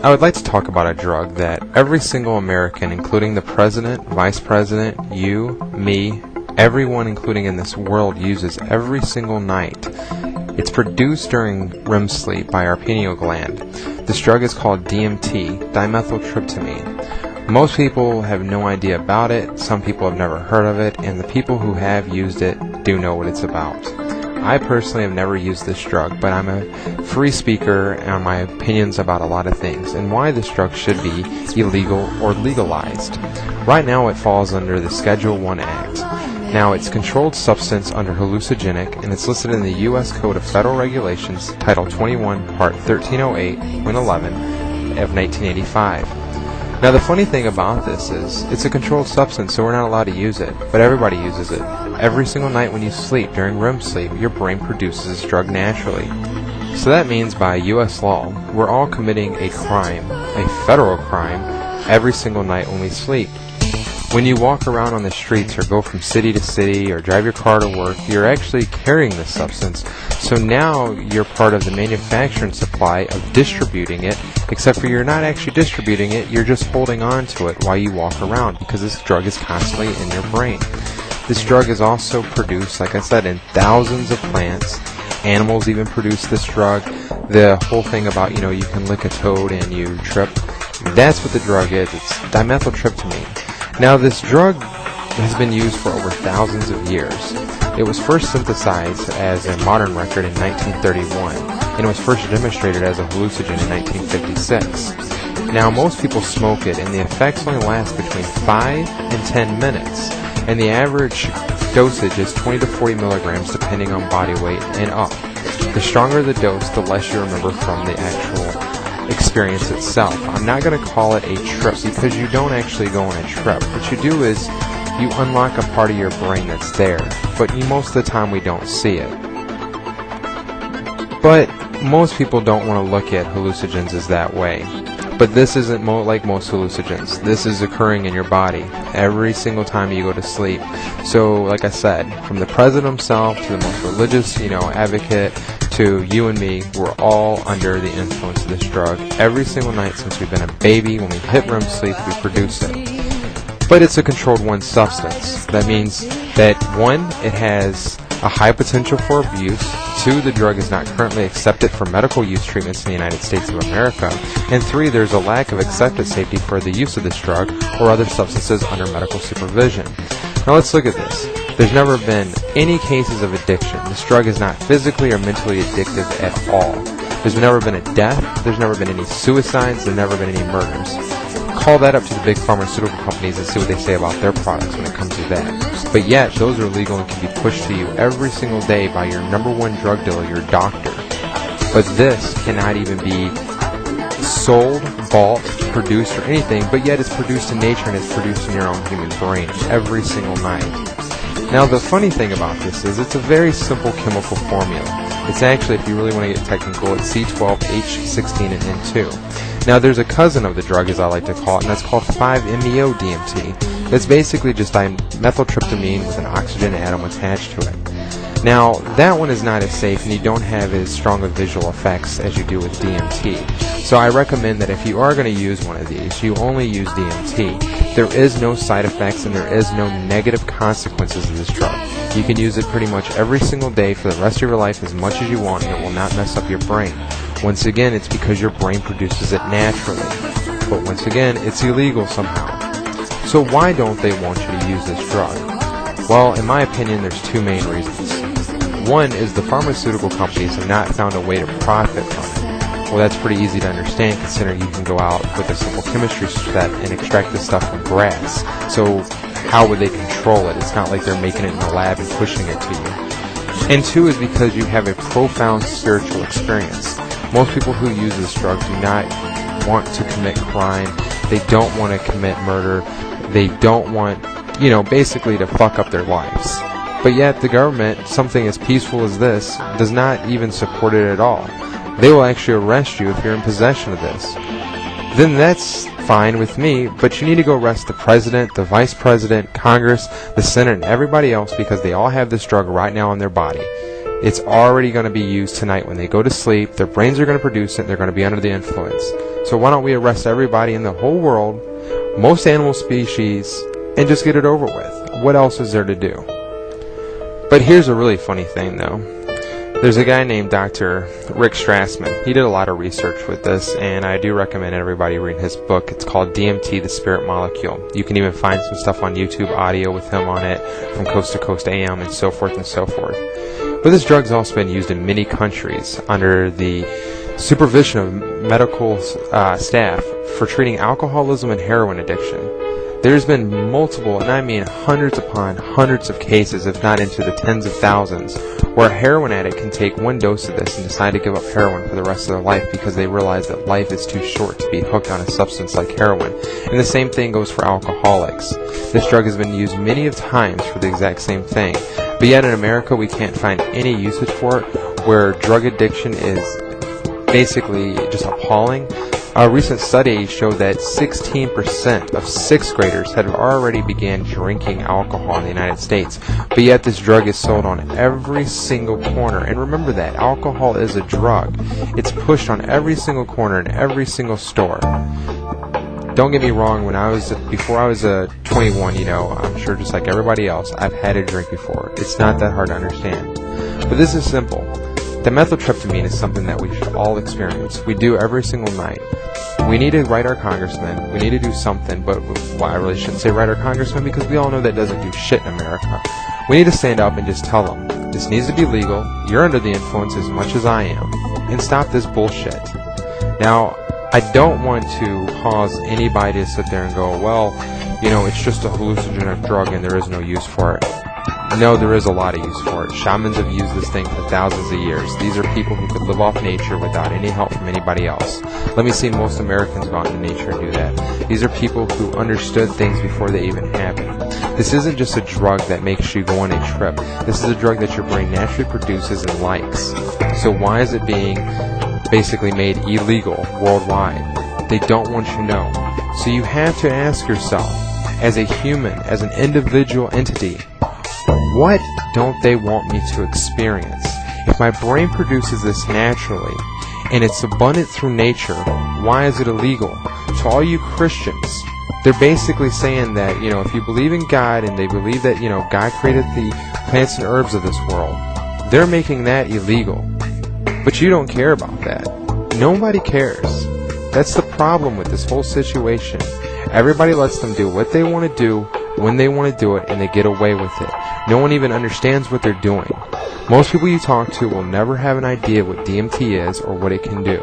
I would like to talk about a drug that every single American, including the president, vice president, you, me, everyone including in this world uses every single night. It's produced during REM sleep by our pineal gland. This drug is called DMT, dimethyltryptamine. Most people have no idea about it, some people have never heard of it, and the people who have used it do know what it's about. I personally have never used this drug, but I'm a free speaker on my opinions about a lot of things and why this drug should be illegal or legalized. Right now it falls under the Schedule I Act. Now, it's controlled substance under hallucinogenic, and it's listed in the U.S. Code of Federal Regulations, Title 21, Part 1308.11 of 1985. Now, the funny thing about this is, it's a controlled substance, so we're not allowed to use it, but everybody uses it. Every single night when you sleep, during REM sleep, your brain produces this drug naturally. So that means by U.S. law, we're all committing a crime, a federal crime, every single night when we sleep. When you walk around on the streets or go from city to city or drive your car to work, you're actually carrying this substance. So now you're part of the manufacturing supply of distributing it, except for you're not actually distributing it, you're just holding on to it while you walk around because this drug is constantly in your brain. This drug is also produced, like I said, in thousands of plants. Animals even produce this drug. The whole thing about, you can lick a toad and you trip, that's what the drug is. It's dimethyltryptamine. Now, this drug has been used for over thousands of years. It was first synthesized as a modern record in 1931, and it was first demonstrated as a hallucinogen in 1956. Now, most people smoke it, and the effects only last between 5 and 10 minutes, and the average dosage is 20 to 40 milligrams depending on body weight and up. The stronger the dose, the less you remember from the actual experience itself. I'm not going to call it a trip because you don't actually go on a trip. What you do is you unlock a part of your brain that's there, but most of the time we don't see it. But most people don't want to look at hallucinogens as that way. But this isn't like most hallucinogens. This is occurring in your body every single time you go to sleep. So, like I said, from the president himself to the most religious, advocate, to you and me, we're all under the influence of this drug. Every single night since we've been a baby, when we hit REM sleep, we produce it. But it's a controlled one substance. That means that 1, it has a high potential for abuse. 2, the drug is not currently accepted for medical use treatments in the United States of America. And 3, there's a lack of accepted safety for the use of this drug or other substances under medical supervision. Now let's look at this. There's never been any cases of addiction. This drug is not physically or mentally addictive at all. There's never been a death. There's never been any suicides. There's never been any murders. Call that up to the big pharmaceutical companies and see what they say about their products when it comes to that. But yet, those are legal and can be pushed to you every single day by your #1 drug dealer, your doctor. But this cannot even be sold, bought, produced, or anything, but yet it's produced in nature and it's produced in your own human brain every single night. Now, the funny thing about this is it's a very simple chemical formula. It's actually, if you really want to get technical, it's C12H16 and N2. Now, there's a cousin of the drug, as I like to call it, and that's called 5-MeO-DMT. That's basically just dimethyltryptamine with an oxygen atom attached to it. Now, that one is not as safe, and you don't have as strong of visual effects as you do with DMT. So I recommend that if you are going to use one of these, you only use DMT. There is no side effects and there is no negative consequences of this drug. You can use it pretty much every single day for the rest of your life as much as you want, and it will not mess up your brain. Once again, it's because your brain produces it naturally. But once again, it's illegal somehow. So why don't they want you to use this drug? Well, in my opinion, there's 2 main reasons. One is the pharmaceutical companies have not found a way to profit from it. Well, that's pretty easy to understand considering you can go out with a simple chemistry set and extract this stuff from grass. So how would they control it? It's not like they're making it in the lab and pushing it to you. And 2 is because you have a profound spiritual experience. Most people who use this drug do not want to commit crime. They don't want to commit murder. They don't want, basically to fuck up their lives. But yet the government, something as peaceful as this, does not even support it at all. They will actually arrest you if you're in possession of this. Then that's fine with me, but you need to go arrest the president, the vice president, Congress, the Senate, and everybody else because they all have this drug right now in their body. It's already going to be used tonight when they go to sleep. Their brains are going to produce it. They're going to be under the influence. So why don't we arrest everybody in the whole world, most animal species, and just get it over with? What else is there to do? But here's a really funny thing, though. There's a guy named Dr. Rick Strassman. He did a lot of research with this, and I do recommend everybody read his book. It's called DMT, The Spirit Molecule. You can even find some stuff on YouTube, audio with him on it, from Coast to Coast AM, and so forth and so forth. But this drug has also been used in many countries under the supervision of medical staff for treating alcoholism and heroin addiction. There's been multiple, and I mean hundreds upon hundreds of cases, if not into the tens of thousands, where a heroin addict can take one dose of this and decide to give up heroin for the rest of their life because they realize that life is too short to be hooked on a substance like heroin. And the same thing goes for alcoholics. This drug has been used many of times for the exact same thing, but yet in America we can't find any usage for it, where drug addiction is basically just appalling. A recent study showed that 16% of 6th graders had already began drinking alcohol in the United States, but yet this drug is sold on every single corner. And remember that alcohol is a drug. It's pushed on every single corner in every single store. Don't get me wrong, before I was 21, I'm sure just like everybody else, I've had a drink before. It's not that hard to understand. But this is simple. Dimethyltryptamine is something that we should all experience. We do every single night. We need to write our congressman. We need to do something, but I really shouldn't say write our congressman because we all know that doesn't do shit in America. We need to stand up and just tell them, this needs to be legal, you're under the influence as much as I am, and stop this bullshit. Now, I don't want to cause anybody to sit there and go, well, it's just a hallucinogenic drug and there is no use for it. No, there is a lot of use for it. Shamans have used this thing for thousands of years. These are people who could live off nature without any help from anybody else. Let me see most Americans go out into nature and do that. These are people who understood things before they even happened. This isn't just a drug that makes you go on a trip. This is a drug that your brain naturally produces and likes. So why is it being basically made illegal worldwide? They don't want you to know. So you have to ask yourself, as a human, as an individual entity, what don't they want me to experience? If my brain produces this naturally, and it's abundant through nature, why is it illegal? To all you Christians, they're basically saying that, if you believe in God, and they believe that, God created the plants and herbs of this world, they're making that illegal. But you don't care about that. Nobody cares. That's the problem with this whole situation. Everybody lets them do what they want to do, when they want to do it, and they get away with it. No one even understands what they're doing. Most people you talk to will never have an idea what DMT is or what it can do.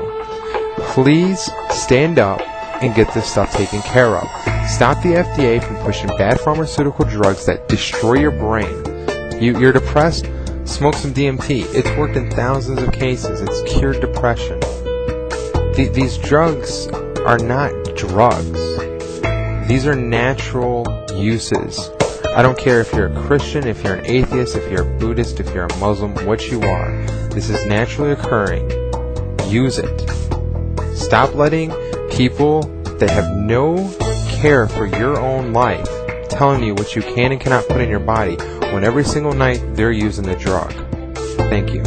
Please stand up and get this stuff taken care of. Stop the FDA from pushing bad pharmaceutical drugs that destroy your brain. You're depressed? Smoke some DMT. It's worked in thousands of cases. It's cured depression. These drugs are not drugs. These are natural uses. I don't care if you're a Christian, if you're an atheist, if you're a Buddhist, if you're a Muslim, what you are. This is naturally occurring. Use it. Stop letting people that have no care for your own life telling you what you can and cannot put in your body when every single night they're using the drug. Thank you.